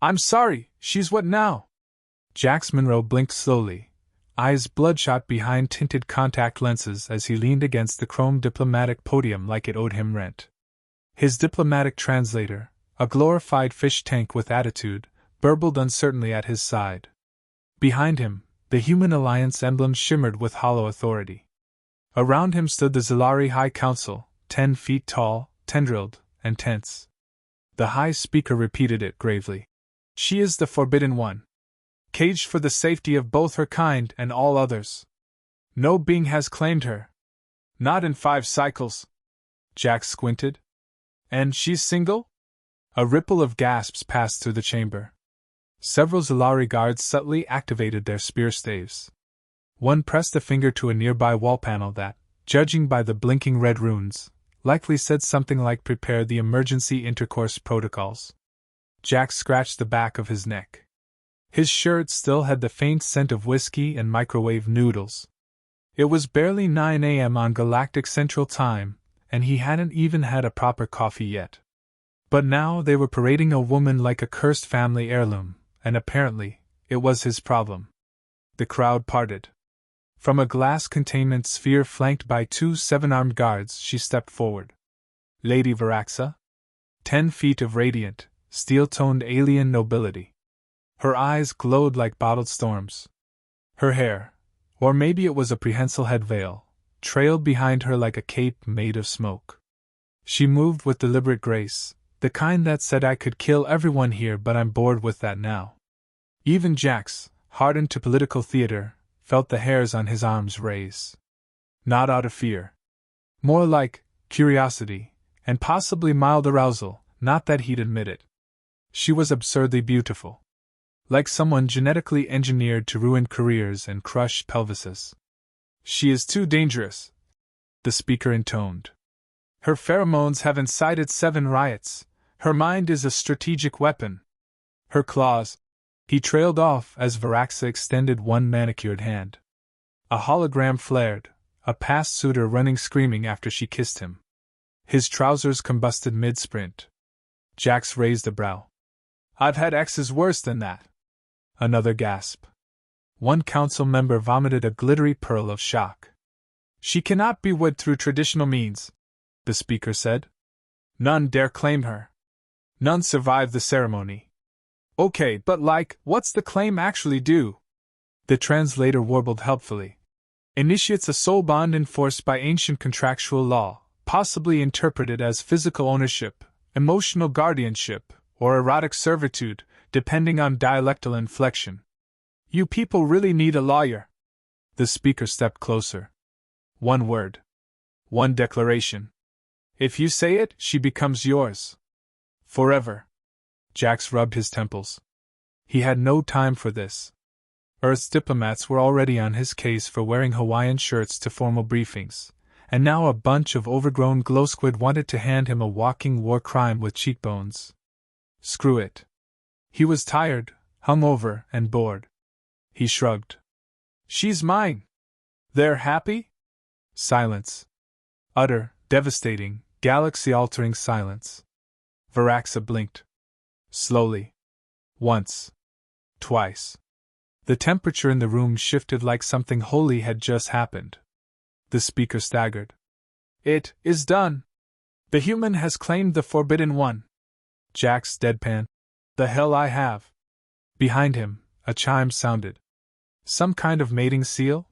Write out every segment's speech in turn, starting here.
I'm sorry, she's what now? Jax Monroe blinked slowly, eyes bloodshot behind tinted contact lenses as he leaned against the chrome diplomatic podium like it owed him rent. His diplomatic translator, a glorified fish tank with attitude, burbled uncertainly at his side. Behind him, the Human Alliance emblem shimmered with hollow authority. Around him stood the Zilari High Council, 10 feet tall, tendrilled, and tense. The High Speaker repeated it gravely. She is the Forbidden One. Caged for the safety of both her kind and all others. No being has claimed her. Not in 5 cycles. Jax squinted. And she's single? A ripple of gasps passed through the chamber. Several Zilari guards subtly activated their spear staves. One pressed a finger to a nearby wall panel that, judging by the blinking red runes, likely said something like prepare the emergency intercourse protocols. Jax scratched the back of his neck. His shirt still had the faint scent of whiskey and microwave noodles. It was barely 9 a.m. on Galactic Central Time, and he hadn't even had a proper coffee yet. But now they were parading a woman like a cursed family heirloom, and apparently, it was his problem. The crowd parted. From a glass containment sphere flanked by 2 7-armed guards, she stepped forward. Lady Varaxa? 10 feet of radiant, steel-toned alien nobility. Her eyes glowed like bottled storms. Her hair, or maybe it was a prehensile head veil, trailed behind her like a cape made of smoke. She moved with deliberate grace, the kind that said I could kill everyone here but I'm bored with that now. Even Jax, hardened to political theater, felt the hairs on his arms raise. Not out of fear. More like curiosity, and possibly mild arousal, not that he'd admit it. She was absurdly beautiful. Like someone genetically engineered to ruin careers and crush pelvises. She is too dangerous, the speaker intoned. Her pheromones have incited 7 riots. Her mind is a strategic weapon. Her claws. He trailed off as Varaxa extended one manicured hand. A hologram flared, a past suitor running screaming after she kissed him. His trousers combusted mid-sprint. Jax raised a brow. I've had exes worse than that. Another gasp. One council member vomited a glittery pearl of shock. She cannot be wed through traditional means, the speaker said. None dare claim her. None survive the ceremony. Okay, but what's the claim actually do? The translator warbled helpfully. Initiates a soul bond enforced by ancient contractual law, possibly interpreted as physical ownership, emotional guardianship, or erotic servitude, depending on dialectal inflection. You people really need a lawyer. The speaker stepped closer. One word. One declaration. If you say it, she becomes yours. Forever. Jax rubbed his temples. He had no time for this. Earth's diplomats were already on his case for wearing Hawaiian shirts to formal briefings, and now a bunch of overgrown glowsquid wanted to hand him a walking war crime with cheekbones. Screw it. He was tired, hungover, and bored. He shrugged. She's mine. They're happy? Silence. Utter, devastating, galaxy-altering silence. Varaxa blinked. Slowly. Once. Twice. The temperature in the room shifted like something holy had just happened. The speaker staggered. It is done. The human has claimed the Forbidden One. Jax deadpan. The hell I have. Behind him, a chime sounded. Some kind of mating seal?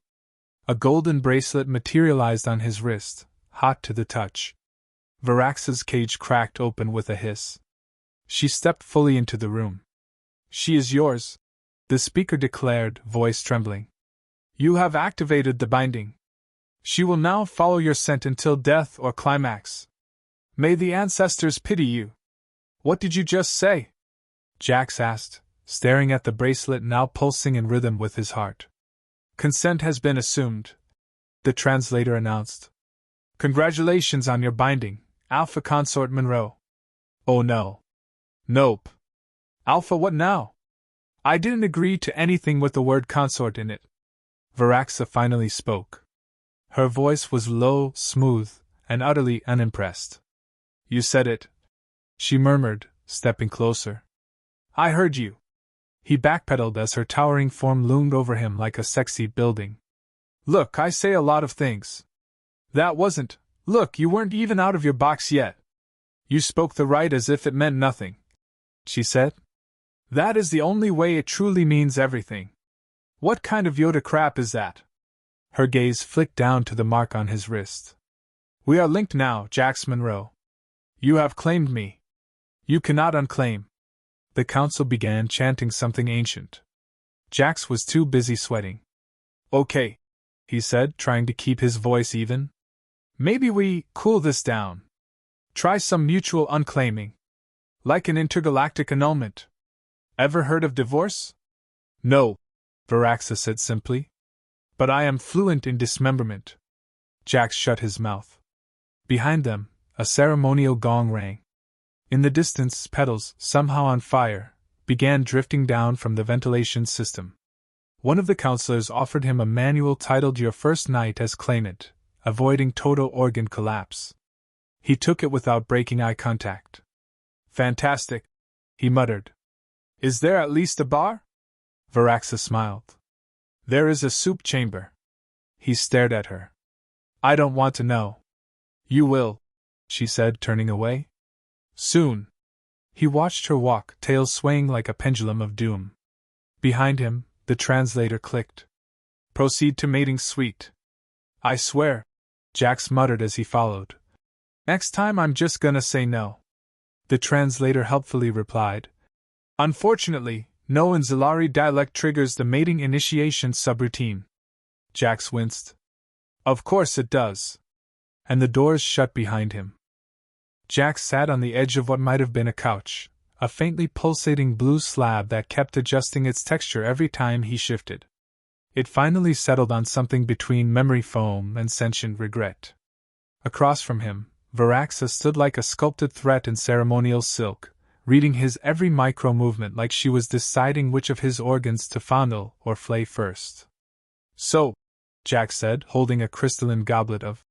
A golden bracelet materialized on his wrist, hot to the touch. Varaxa's cage cracked open with a hiss. She stepped fully into the room. She is yours, the speaker declared, voice trembling. You have activated the binding. She will now follow your scent until death or climax. May the ancestors pity you. What did you just say? Jax asked, staring at the bracelet now pulsing in rhythm with his heart. Consent has been assumed, the translator announced. Congratulations on your binding, Alpha Consort Monroe. Oh no. Nope. Alpha, what now? I didn't agree to anything with the word consort in it. Varaxa finally spoke. Her voice was low, smooth, and utterly unimpressed. You said it, she murmured, stepping closer. I heard you. He backpedaled as her towering form loomed over him like a sexy building. Look, I say a lot of things. That wasn't. Look, you weren't even out of your box yet. You spoke the right as if it meant nothing, she said. That is the only way it truly means everything. What kind of Yoda crap is that? Her gaze flicked down to the mark on his wrist. We are linked now, Jax Monroe. You have claimed me. You cannot unclaim. The council began chanting something ancient. Jax was too busy sweating. Okay, he said, trying to keep his voice even. Maybe we cool this down. Try some mutual unclaiming. Like an intergalactic annulment. Ever heard of divorce? No, Varaxa said simply. But I am fluent in dismemberment. Jax shut his mouth. Behind them, a ceremonial gong rang. In the distance, petals, somehow on fire, began drifting down from the ventilation system. One of the counselors offered him a manual titled Your First Night as Claimant, Avoiding Total Organ Collapse. He took it without breaking eye contact. Fantastic, he muttered. Is there at least a bar? Varaxa smiled. There is a soup chamber. He stared at her. I don't want to know. You will, she said, turning away. Soon. He watched her walk, tail swaying like a pendulum of doom. Behind him, the translator clicked. Proceed to mating suite. I swear, Jax muttered as he followed. Next time I'm just gonna say no. The translator helpfully replied. Unfortunately, no in Zilari dialect triggers the mating initiation subroutine. Jax winced. Of course it does. And the doors shut behind him. Jax sat on the edge of what might have been a couch, a faintly pulsating blue slab that kept adjusting its texture every time he shifted. It finally settled on something between memory foam and sentient regret. Across from him, Varaxa stood like a sculpted threat in ceremonial silk, reading his every micro-movement like she was deciding which of his organs to fondle or flay first. So, Jax said, holding a crystalline goblet of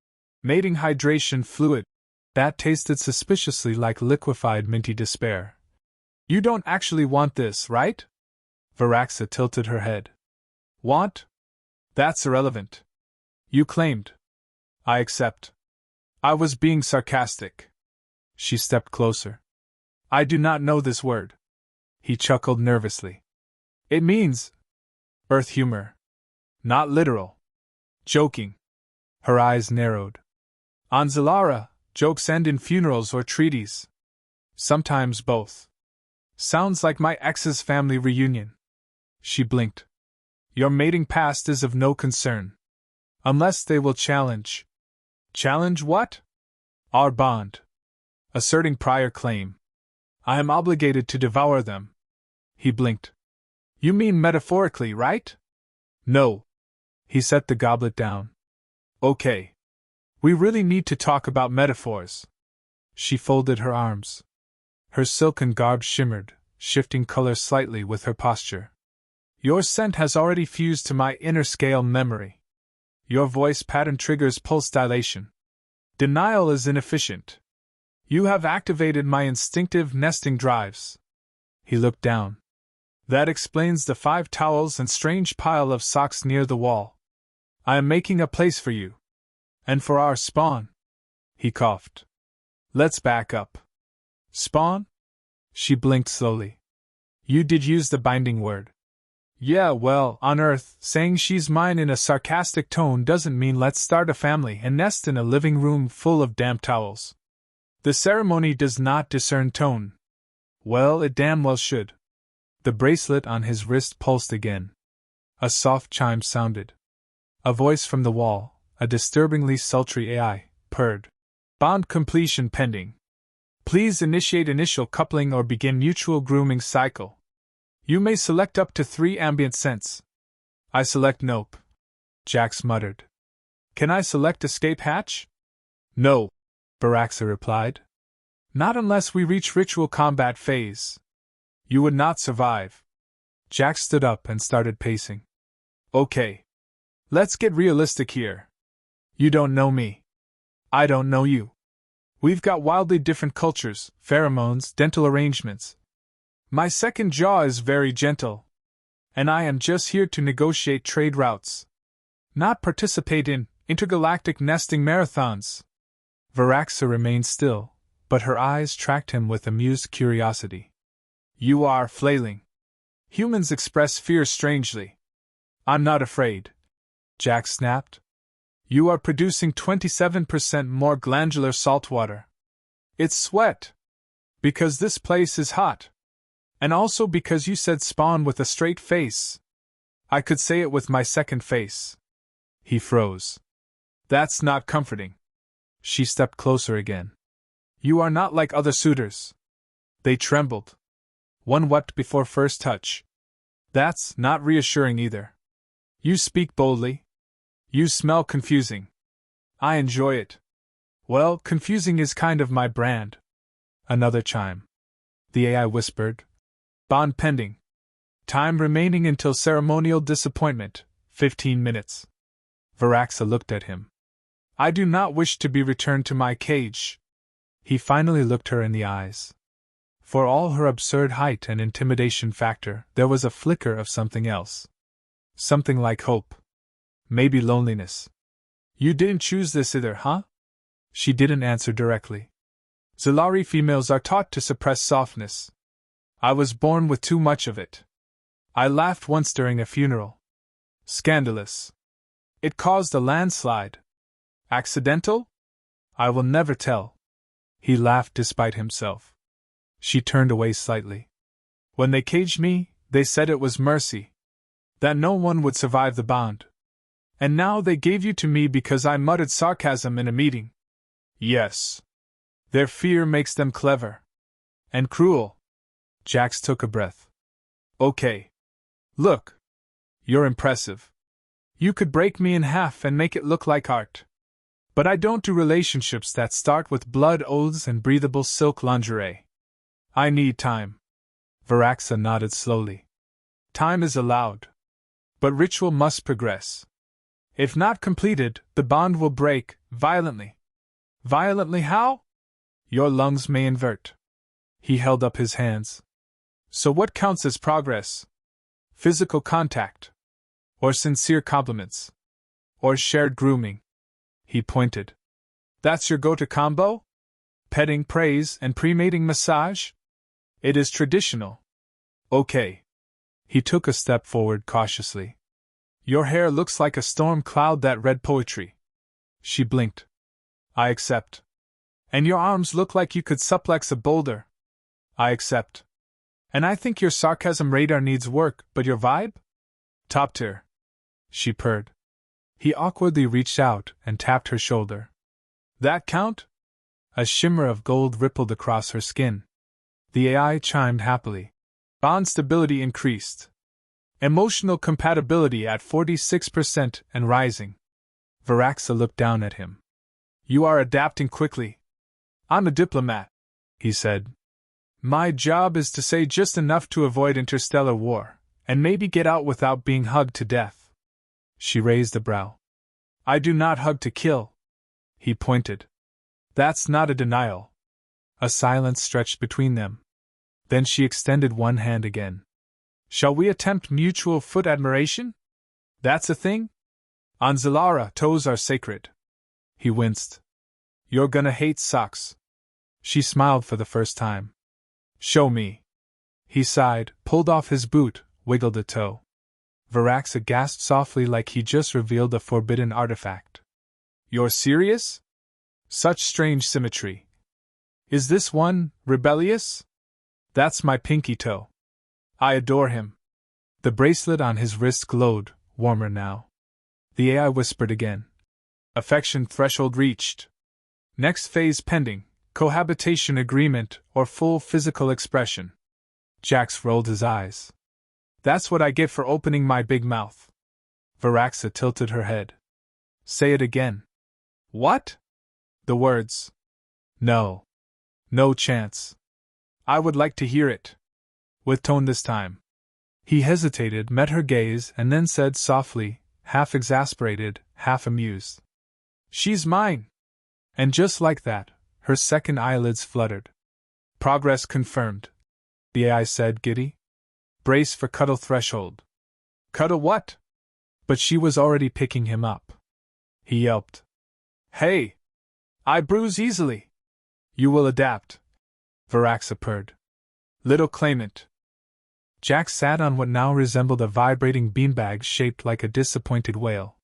mating hydration fluid that tasted suspiciously like liquefied minty despair. You don't actually want this, right? Varaxa tilted her head. Want? That's irrelevant. You claimed. I accept. I was being sarcastic. She stepped closer. I do not know this word. He chuckled nervously. It means Earth humor. Not literal. Joking. Her eyes narrowed. On Zilara, jokes end in funerals or treaties. Sometimes both. Sounds like my ex's family reunion. She blinked. Your mating past is of no concern. Unless they will challenge. Challenge what? Our bond. Asserting prior claim. I am obligated to devour them. He blinked. You mean metaphorically, right? No. He set the goblet down. Okay. We really need to talk about metaphors. She folded her arms. Her silken garb shimmered, shifting color slightly with her posture. Your scent has already fused to my inner scale memory. Your voice pattern triggers pulse dilation. Denial is inefficient. You have activated my instinctive nesting drives. He looked down. That explains the 5 towels and strange pile of socks near the wall. I am making a place for you. And for our spawn. He coughed. Let's back up. Spawn? She blinked slowly. You did use the binding word. Yeah, well, on Earth, saying she's mine in a sarcastic tone doesn't mean let's start a family and nest in a living room full of damp towels. The ceremony does not discern tone. Well, it damn well should. The bracelet on his wrist pulsed again. A soft chime sounded. A voice from the wall, a disturbingly sultry AI, purred. Bond completion pending. Please initiate initial coupling or begin mutual grooming cycle. You may select up to 3 ambient scents. I select nope. Jax muttered. Can I select escape hatch? No, Varaxa replied. Not unless we reach ritual combat phase. You would not survive. Jax stood up and started pacing. Okay. Let's get realistic here. You don't know me. I don't know you. We've got wildly different cultures, pheromones, dental arrangements. My second jaw is very gentle, and I am just here to negotiate trade routes, not participate in intergalactic nesting marathons. Varaxa remained still, but her eyes tracked him with amused curiosity. You are flailing. Humans express fear strangely. I'm not afraid, Jack snapped. You are producing 27% more glandular saltwater. It's sweat. Because this place is hot. And also because you said spawn with a straight face. I could say it with my second face. He froze. That's not comforting. She stepped closer again. You are not like other suitors. They trembled. One wept before first touch. That's not reassuring either. You speak boldly. You smell confusing. I enjoy it. Well, confusing is kind of my brand. Another chime. The AI whispered. Bond pending. Time remaining until ceremonial disappointment, 15 minutes. Varaxa looked at him. I do not wish to be returned to my cage. He finally looked her in the eyes. For all her absurd height and intimidation factor, there was a flicker of something else. Something like hope. Maybe loneliness. You didn't choose this either, huh? She didn't answer directly. Zilari females are taught to suppress softness. I was born with too much of it. I laughed once during a funeral. Scandalous. It caused a landslide. Accidental? I will never tell. He laughed despite himself. She turned away slightly. When they caged me, they said it was mercy. That no one would survive the bond. And now they gave you to me because I muttered sarcasm in a meeting. Yes. Their fear makes them clever. And cruel. Jax took a breath. Okay. Look. You're impressive. You could break me in half and make it look like art. But I don't do relationships that start with blood oaths and breathable silk lingerie. I need time. Varaxa nodded slowly. Time is allowed. But ritual must progress. If not completed, the bond will break, violently. Violently how? Your lungs may invert. He held up his hands. So what counts as progress? Physical contact? Or sincere compliments? Or shared grooming? He pointed. That's your go-to combo? Petting, praise, and pre-mating massage? It is traditional. Okay. He took a step forward cautiously. Your hair looks like a storm cloud that read poetry. She blinked. I accept. And your arms look like you could suplex a boulder. I accept. And I think your sarcasm radar needs work, but your vibe? Top tier. She purred. He awkwardly reached out and tapped her shoulder. That count? A shimmer of gold rippled across her skin. The AI chimed happily. Bond stability increased. Emotional compatibility at 46% and rising. Varaxa looked down at him. You are adapting quickly. I'm a diplomat, he said. My job is to say just enough to avoid interstellar war, and maybe get out without being hugged to death. She raised a brow. I do not hug to kill. He pointed. That's not a denial. A silence stretched between them. Then she extended one hand again. Shall we attempt mutual foot admiration? That's a thing? On Zilara, toes are sacred. He winced. You're gonna hate socks. She smiled for the first time. Show me. He sighed, pulled off his boot, wiggled a toe. Varaxa gasped softly like he just revealed a forbidden artifact. You're serious? Such strange symmetry. Is this one rebellious? That's my pinky toe. I adore him. The bracelet on his wrist glowed, warmer now. The AI whispered again. Affection threshold reached. Next phase pending, cohabitation agreement or full physical expression. Jax rolled his eyes. That's what I get for opening my big mouth. Varaxa tilted her head. Say it again. What? The words. No. No chance. I would like to hear it. With tone this time. He hesitated, met her gaze, and then said softly, half exasperated, half amused. She's mine. And just like that, her second eyelids fluttered. Progress confirmed. the AI said, giddy. Brace for cuddle threshold. Cuddle what? But she was already picking him up. He yelped. Hey! I bruise easily. You will adapt, Varaxa purred. Little claimant. Jack sat on what now resembled a vibrating beanbag shaped like a disappointed whale.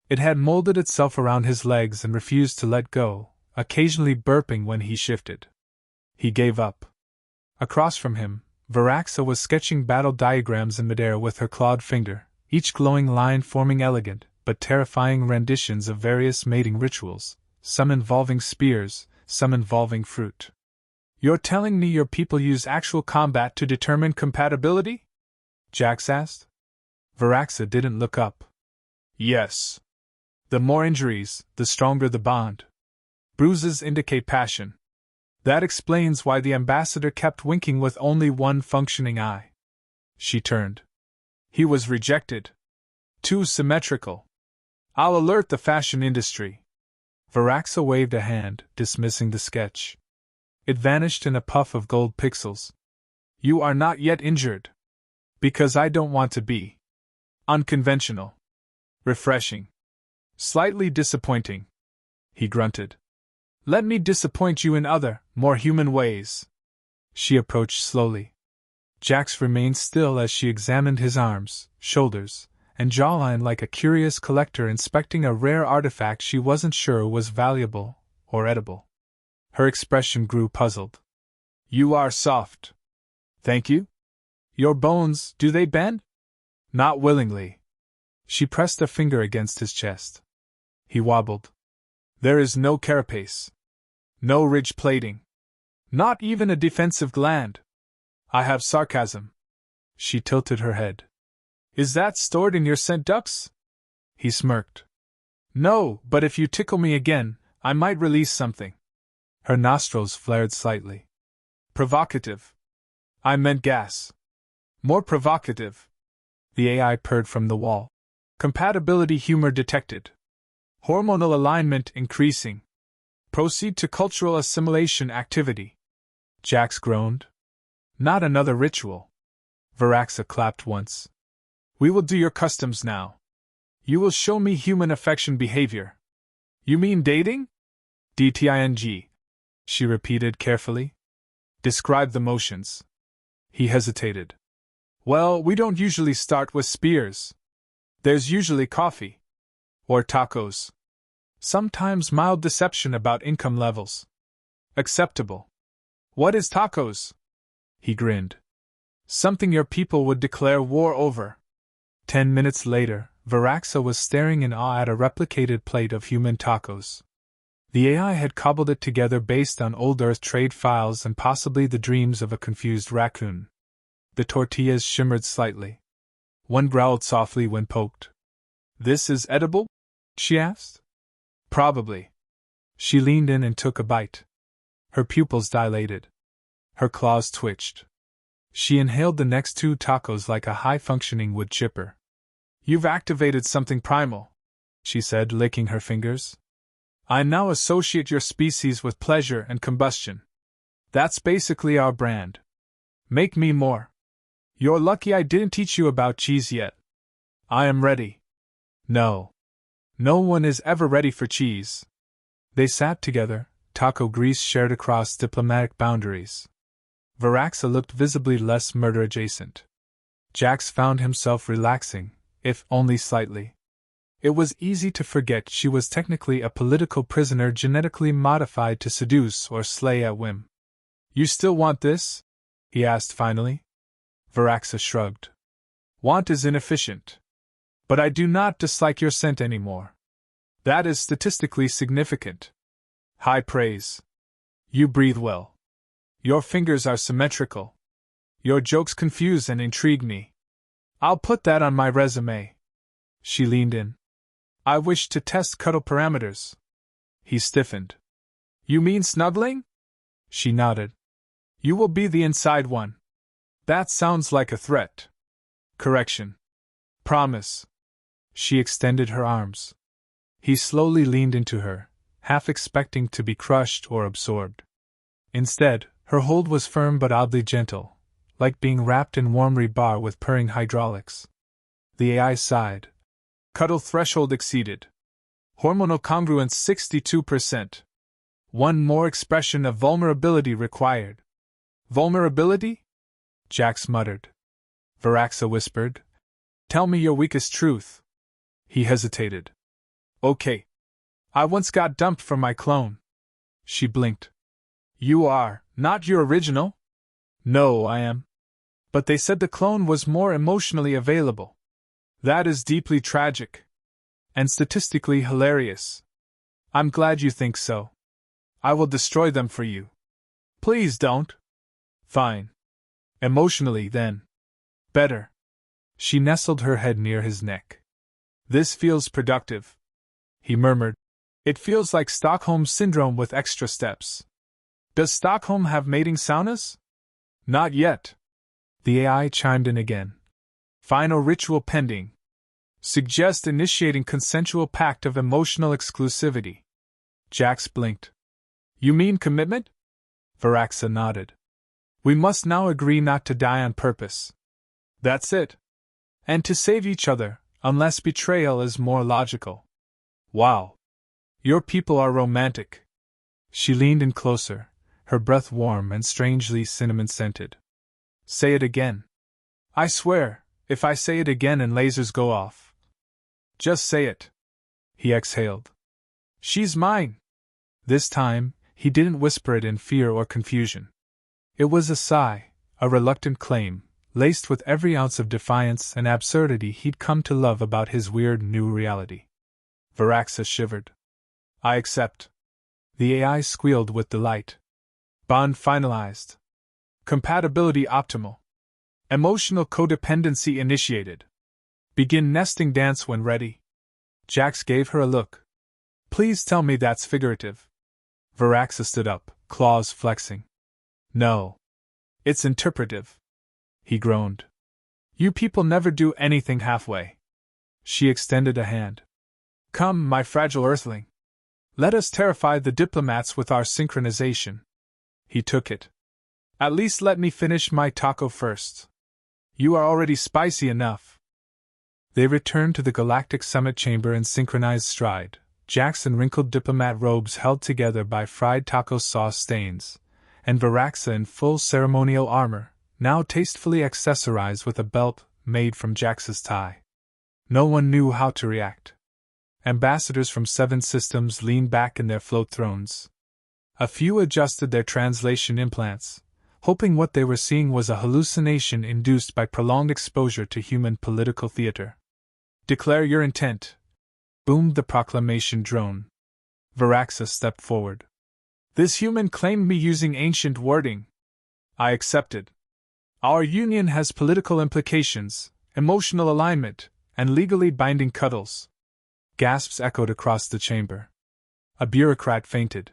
It had molded itself around his legs and refused to let go, occasionally burping when he shifted. He gave up. Across from him, Varaxa was sketching battle diagrams in midair with her clawed finger, each glowing line forming elegant but terrifying renditions of various mating rituals, some involving spears, some involving fruit. You're telling me your people use actual combat to determine compatibility? Jax asked. Varaxa didn't look up. Yes. The more injuries, the stronger the bond. Bruises indicate passion. That explains why the ambassador kept winking with only one functioning eye. She turned. He was rejected. Too symmetrical. I'll alert the fashion industry. Varaxa waved a hand, dismissing the sketch. It vanished in a puff of gold pixels. You are not yet injured. Because I don't want to be. Unconventional. Refreshing. Slightly disappointing. He grunted. Let me disappoint you in other, more human ways. She approached slowly. Jax remained still as she examined his arms, shoulders, and jawline like a curious collector inspecting a rare artifact she wasn't sure was valuable or edible. Her expression grew puzzled. You are soft. Thank you? Your bones, do they bend? Not willingly. She pressed a finger against his chest. He wobbled. There is no carapace. No ridge plating. Not even a defensive gland. I have sarcasm. She tilted her head. Is that stored in your scent ducts? He smirked. No, but if you tickle me again, I might release something. Her nostrils flared slightly. Provocative. I meant gas. More provocative. The AI purred from the wall. Compatibility humor detected. Hormonal alignment increasing. Proceed to cultural assimilation activity. Jax groaned. Not another ritual. Varaxa clapped once. We will do your customs now. You will show me human affection behavior. You mean dating? DTING. She repeated carefully. Describe the motions. He hesitated. Well, we don't usually start with spears. There's usually coffee. Or tacos. Sometimes mild deception about income levels. Acceptable. What is tacos? He grinned. Something your people would declare war over. 10 minutes later, Varaxa was staring in awe at a replicated plate of human tacos. The AI had cobbled it together based on old Earth trade files and possibly the dreams of a confused raccoon. The tortillas shimmered slightly. One growled softly when poked. This is edible? She asked. Probably. She leaned in and took a bite. Her pupils dilated. Her claws twitched. She inhaled the next 2 tacos like a high-functioning wood chipper. You've activated something primal, she said, licking her fingers. I now associate your species with pleasure and combustion. That's basically our brand. Make me more. You're lucky I didn't teach you about cheese yet. I am ready. No. No one is ever ready for cheese. They sat together, taco grease shared across diplomatic boundaries. Varaxa looked visibly less murder-adjacent. Jax found himself relaxing, if only slightly. It was easy to forget she was technically a political prisoner genetically modified to seduce or slay at whim. You still want this? He asked finally. Varaxa shrugged. Want is inefficient. But I do not dislike your scent anymore. That is statistically significant. High praise. You breathe well. Your fingers are symmetrical. Your jokes confuse and intrigue me. I'll put that on my resume. She leaned in. I wish to test cuddle parameters. He stiffened. You mean snuggling? She nodded. You will be the inside one. That sounds like a threat. Correction. Promise. She extended her arms. He slowly leaned into her, half expecting to be crushed or absorbed. Instead, her hold was firm but oddly gentle, like being wrapped in warm rebar with purring hydraulics. The AI sighed. Cuddle threshold exceeded. Hormonal congruence 62%. One more expression of vulnerability required. Vulnerability? Jax muttered. Varaxa whispered. Tell me your weakest truth. He hesitated. Okay. I once got dumped for my clone. She blinked. You are not your original? No, I am. But they said the clone was more emotionally available. That is deeply tragic. And statistically hilarious. I'm glad you think so. I will destroy them for you. Please don't. Fine. Emotionally, then. Better. She nestled her head near his neck. This feels productive. He murmured. It feels like Stockholm Syndrome with extra steps. Does Stockholm have mating saunas? Not yet. The AI chimed in again. Final ritual pending. Suggest initiating consensual pact of emotional exclusivity. Jax blinked. You mean commitment? Varaxa nodded. We must now agree not to die on purpose. That's it. And to save each other, unless betrayal is more logical. Wow. Your people are romantic. She leaned in closer, her breath warm and strangely cinnamon-scented. Say it again. I swear, if I say it again and lasers go off. Just say it. He exhaled. She's mine. This time, he didn't whisper it in fear or confusion. It was a sigh, a reluctant claim, laced with every ounce of defiance and absurdity he'd come to love about his weird new reality. Varaxa shivered. I accept. The AI squealed with delight. Bond finalized. Compatibility optimal. Emotional codependency initiated. Begin nesting dance when ready. Jax gave her a look. Please tell me that's figurative. Varaxa stood up, claws flexing. No. It's interpretive. He groaned. You people never do anything halfway. She extended a hand. Come, my fragile earthling. Let us terrify the diplomats with our synchronization. He took it. At least let me finish my taco first. You are already spicy enough. They returned to the Galactic Summit Chamber in synchronized stride, Jax in wrinkled diplomat robes held together by fried taco sauce stains, and Varaxa in full ceremonial armor, now tastefully accessorized with a belt made from Jax's tie. No one knew how to react. Ambassadors from 7 systems leaned back in their float thrones. A few adjusted their translation implants, hoping what they were seeing was a hallucination induced by prolonged exposure to human political theater. Declare your intent, boomed the proclamation drone. Varaxa stepped forward. This human claimed me using ancient wording. I accepted. Our union has political implications, emotional alignment, and legally binding cuddles. Gasps echoed across the chamber. A bureaucrat fainted.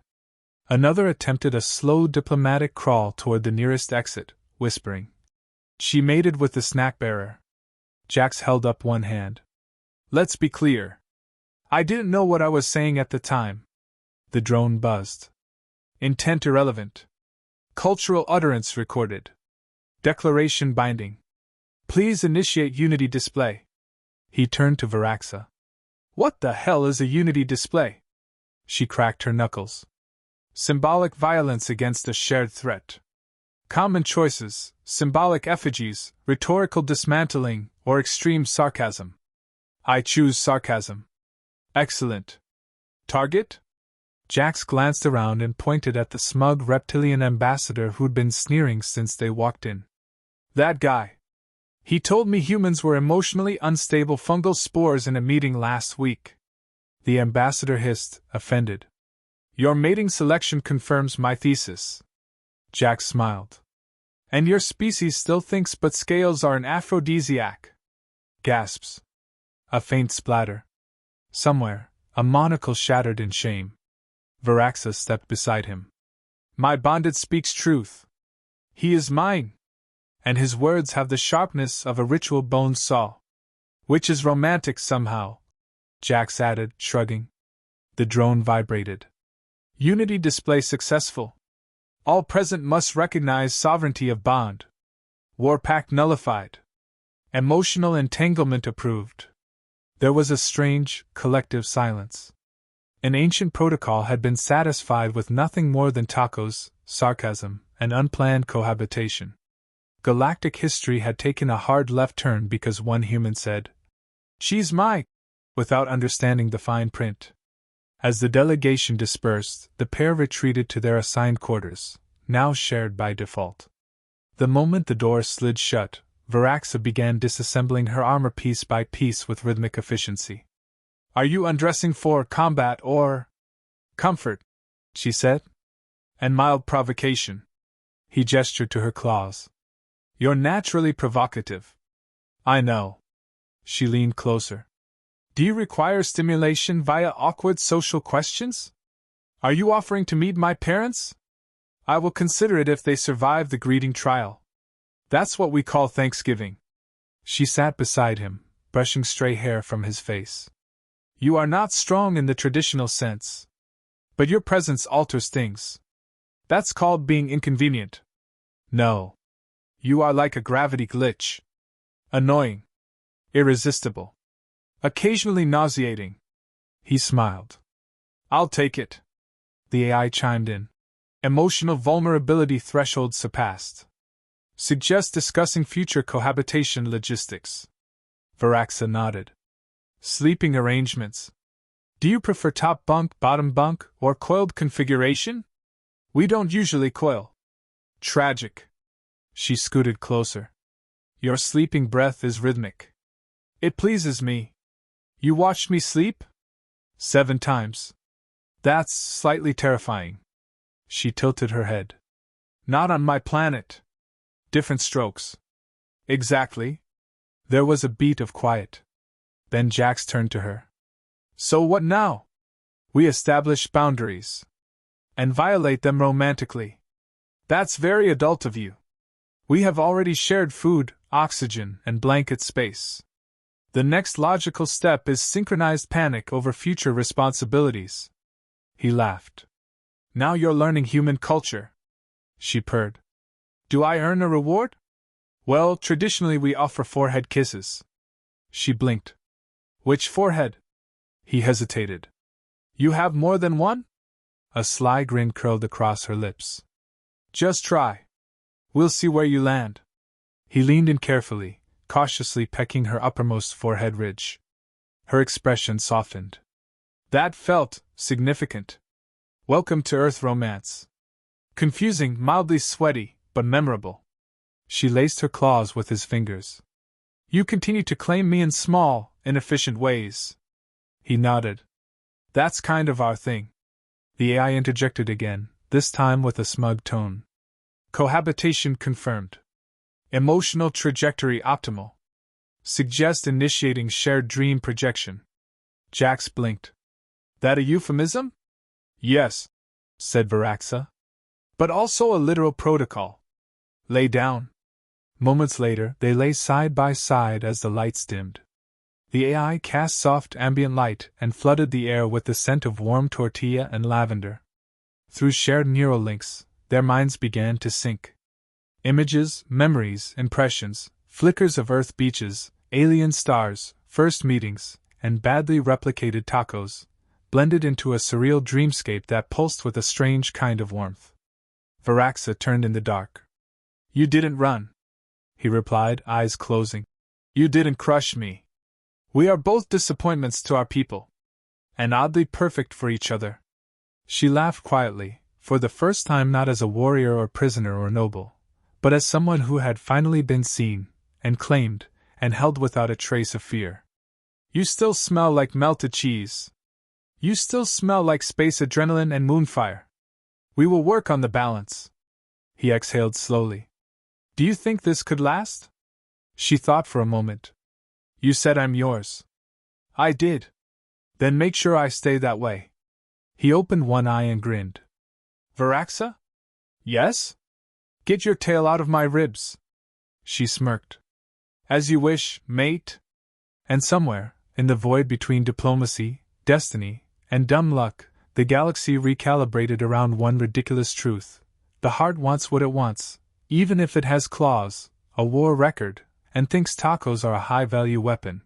Another attempted a slow diplomatic crawl toward the nearest exit, whispering. She mated with the snack bearer. Jax held up one hand. Let's be clear. I didn't know what I was saying at the time. The drone buzzed. Intent irrelevant. Cultural utterance recorded. Declaration binding. Please initiate Unity display. He turned to Varaxa. What the hell is a Unity display? She cracked her knuckles. Symbolic violence against a shared threat. Common choices, symbolic effigies, rhetorical dismantling, or extreme sarcasm. I choose sarcasm. Excellent. Target? Jax glanced around and pointed at the smug reptilian ambassador who'd been sneering since they walked in. That guy. He told me humans were emotionally unstable fungal spores in a meeting last week. The ambassador hissed, offended. Your mating selection confirms my thesis. Jax smiled. And your species still thinks but scales are an aphrodisiac. Gasps. A faint splatter. Somewhere, a monocle shattered in shame. Varaxa stepped beside him. My bonded speaks truth. He is mine. And his words have the sharpness of a ritual bone saw. Which is romantic somehow, Jax added, shrugging. The drone vibrated. Unity display successful. All present must recognize sovereignty of bond. War pact nullified. Emotional entanglement approved. There was a strange, collective silence. An ancient protocol had been satisfied with nothing more than tacos, sarcasm, and unplanned cohabitation. Galactic history had taken a hard left turn because one human said, "She's my," without understanding the fine print. As the delegation dispersed, the pair retreated to their assigned quarters, now shared by default. The moment the door slid shut, Varaxa began disassembling her armor piece by piece with rhythmic efficiency. "Are you undressing for combat or comfort?" she said. "And mild provocation." He gestured to her claws. "You're naturally provocative." "I know." She leaned closer. "Do you require stimulation via awkward social questions? Are you offering to meet my parents? I will consider it if they survive the greeting trial. That's what we call Thanksgiving." She sat beside him, brushing stray hair from his face. "You are not strong in the traditional sense. But your presence alters things. That's called being inconvenient." "No. You are like a gravity glitch. Annoying. Irresistible. Occasionally nauseating." He smiled. "I'll take it." The AI chimed in. "Emotional vulnerability threshold surpassed. Suggest discussing future cohabitation logistics." Varaxa nodded. "Sleeping arrangements. Do you prefer top bunk, bottom bunk, or coiled configuration? We don't usually coil." "Tragic." She scooted closer. "Your sleeping breath is rhythmic. It pleases me. You watched me sleep? 7 times. That's slightly terrifying." She tilted her head. "Not on my planet. Different strokes." "Exactly." There was a beat of quiet. Then Jax turned to her. "So what now?" "We establish boundaries. And violate them romantically." "That's very adult of you." "We have already shared food, oxygen, and blanket space. The next logical step is synchronized panic over future responsibilities." He laughed. "Now you're learning human culture." She purred. "Do I earn a reward?" "Well, traditionally we offer forehead kisses." She blinked. "Which forehead?" He hesitated. "You have more than one?" A sly grin curled across her lips. "Just try. We'll see where you land." He leaned in carefully, cautiously pecking her uppermost forehead ridge. Her expression softened. That felt significant. Welcome to Earth romance. Confusing, mildly sweaty, but memorable. She laced her claws with his fingers. "You continue to claim me in small, inefficient ways." He nodded. "That's kind of our thing." The AI interjected again, this time with a smug tone. "Cohabitation confirmed. Emotional trajectory optimal. Suggest initiating shared dream projection." Jax blinked. "That a euphemism?" "Yes," said Varaxa. "But also a literal protocol. Lay down." Moments later, they lay side by side as the lights dimmed. The AI cast soft ambient light and flooded the air with the scent of warm tortilla and lavender. Through shared neural links, their minds began to sync. Images, memories, impressions, flickers of Earth beaches, alien stars, first meetings, and badly replicated tacos, blended into a surreal dreamscape that pulsed with a strange kind of warmth. Varaxa turned in the dark. "You didn't run," he replied, eyes closing. "You didn't crush me. We are both disappointments to our people. And oddly perfect for each other." She laughed quietly, for the first time not as a warrior or prisoner or noble, but as someone who had finally been seen, and claimed, and held without a trace of fear. "You still smell like melted cheese. You still smell like space adrenaline and moonfire. We will work on the balance." He exhaled slowly. "Do you think this could last?" She thought for a moment. "You said I'm yours." "I did." "Then make sure I stay that way." He opened one eye and grinned. "Varaxa?" "Yes?" "Get your tail out of my ribs." She smirked. "As you wish, mate." And somewhere, in the void between diplomacy, destiny, and dumb luck, the galaxy recalibrated around one ridiculous truth. The heart wants what it wants, even if it has claws, a war record, and thinks tacos are a high value weapon,